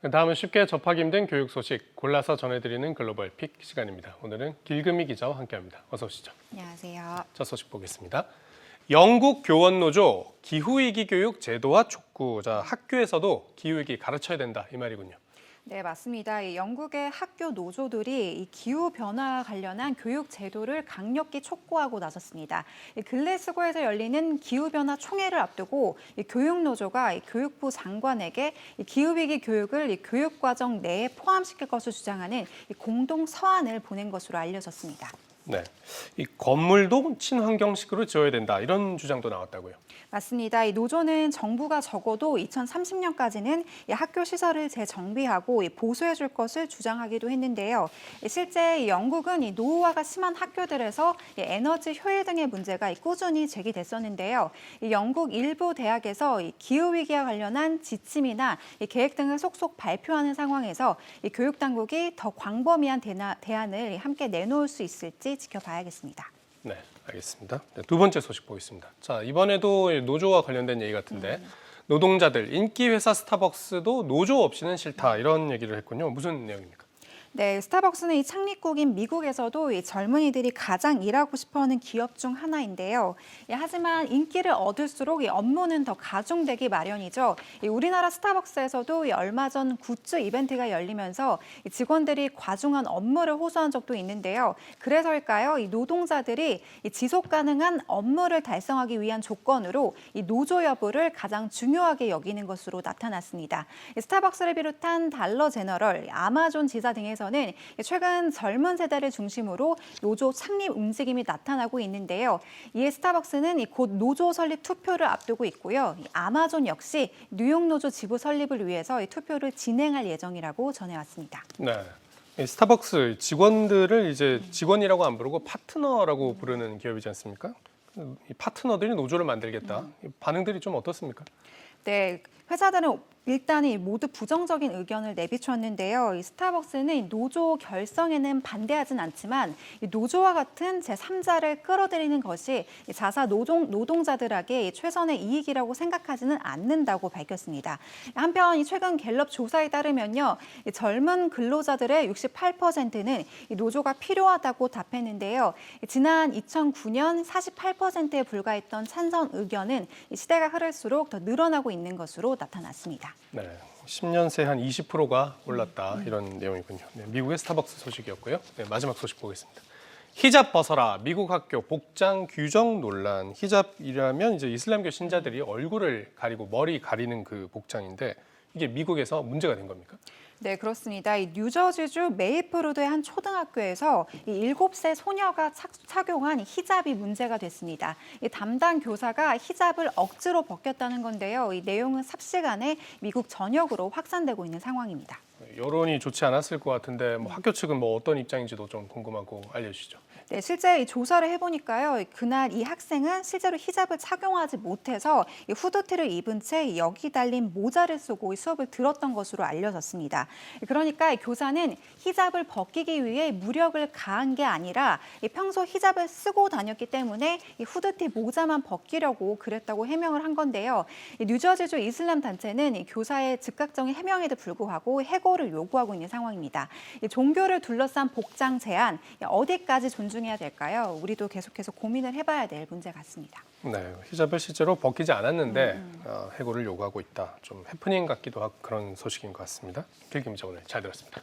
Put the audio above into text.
다음은 쉽게 접하기 힘든 교육 소식 골라서 전해드리는 글로벌 픽 시간입니다. 오늘은 길금희 기자와 함께합니다. 어서 오시죠. 안녕하세요. 첫 소식 보겠습니다. 영국 교원노조 기후위기 교육 제도화 촉구. 학교에서도 기후위기 가르쳐야 된다 이 말이군요. 네, 맞습니다. 이 영국의 학교 노조들이 이 기후 변화와 관련한 교육 제도를 강력히 촉구하고 나섰습니다. 이 글래스고에서 열리는 기후 변화 총회를 앞두고 이 교육 노조가 이 교육부 장관에게 이 기후 위기 교육을 이 교육 과정 내에 포함시킬 것을 주장하는 이 공동 서한을 보낸 것으로 알려졌습니다. 네, 이 건물도 친환경식으로 지어야 된다 이런 주장도 나왔다고요. 맞습니다. 이 노조는 정부가 적어도 2030년까지는 학교 시설을 재정비하고 보수해 줄 것을 주장하기도 했는데요. 실제 영국은 이 노후화가 심한 학교들에서 에너지 효율 등의 문제가 꾸준히 제기됐었는데요. 영국 일부 대학에서 기후 위기와 관련한 지침이나 계획 등을 속속 발표하는 상황에서 교육 당국이 더 광범위한 대안을 함께 내놓을 수 있을지 지켜봐야겠습니다. 네, 알겠습니다. 네, 두 번째 소식 보겠습니다. 자, 이번에도 노조와 관련된 얘기 같은데 노동자들, 인기 회사 스타벅스도 노조 없이는 싫다 이런 얘기를 했군요. 무슨 내용입니까? 네, 스타벅스는 이 창립국인 미국에서도 이 젊은이들이 가장 일하고 싶어하는 기업 중 하나인데요. 하지만 인기를 얻을수록 이 업무는 더 가중되기 마련이죠. 우리나라 스타벅스에서도 얼마 전 굿즈 이벤트가 열리면서 직원들이 과중한 업무를 호소한 적도 있는데요. 그래서일까요? 이 노동자들이 지속 가능한 업무를 달성하기 위한 조건으로 이 노조 여부를 가장 중요하게 여기는 것으로 나타났습니다. 스타벅스를 비롯한 달러 제너럴, 아마존 지사 등에서 는 최근 젊은 세대를 중심으로 노조 창립 움직임이 나타나고 있는데요. 이에 스타벅스는 곧 노조 설립 투표를 앞두고 있고요. 아마존 역시 뉴욕 노조 지부 설립을 위해서 투표를 진행할 예정이라고 전해왔습니다. 네. 스타벅스 직원들을 이제 직원이라고 안 부르고 파트너라고 부르는 기업이지 않습니까? 이 파트너들이 노조를 만들겠다. 반응들이 좀 어떻습니까? 네, 회사들은 일단 모두 부정적인 의견을 내비쳤는데요. 이 스타벅스는 노조 결성에는 반대하진 않지만 이 노조와 같은 제3자를 끌어들이는 것이 자사 노동자들에게 최선의 이익이라고 생각하지는 않는다고 밝혔습니다. 한편 최근 갤럽 조사에 따르면요, 젊은 근로자들의 68%는 노조가 필요하다고 답했는데요. 지난 2009년 48%에 불과했던 찬성 의견은 시대가 흐를수록 더 늘어나고 있는 것으로 나타났습니다. 네, 10년 새 한 20%가 올랐다 이런 내용이군요. 네, 미국의 스타벅스 소식이었고요. 네, 마지막 소식 보겠습니다. 히잡 벗어라. 미국 학교 복장 규정 논란. 히잡이라면 이제 이슬람교 신자들이 얼굴을 가리고 머리 가리는 그 복장인데 이게 미국에서 문제가 된 겁니까? 네, 그렇습니다. 이 뉴저지주 메이플우드의 한 초등학교에서 이 7세 소녀가 착용한 히잡이 문제가 됐습니다. 이 담당 교사가 히잡을 억지로 벗겼다는 건데요. 이 내용은 삽시간에 미국 전역으로 확산되고 있는 상황입니다. 여론이 좋지 않았을 것 같은데 학교 측은 어떤 입장인지도 좀 궁금하고 알려주시죠. 네, 실제 이 조사를 해보니까요. 그날 이 학생은 실제로 히잡을 착용하지 못해서 이 후드티를 입은 채 여기 달린 모자를 쓰고 수업을 들었던 것으로 알려졌습니다. 그러니까 이 교사는 히잡을 벗기기 위해 무력을 가한 게 아니라 평소 히잡을 쓰고 다녔기 때문에 이 후드티 모자만 벗기려고 그랬다고 해명을 한 건데요. 뉴저지주 이슬람 단체는 이 교사의 즉각적인 해명에도 불구하고 해고를 요구하고 있는 상황입니다. 종교를 둘러싼 복장 제한 어디까지 존중해야 될까요? 우리도 계속해서 고민을 해봐야 될 문제 같습니다. 네, 히잡을 실제로 벗기지 않았는데 해고를 요구하고 있다. 좀 해프닝 같기도 하고 그런 소식인 것 같습니다. 길김 기자 오늘 잘 들었습니다.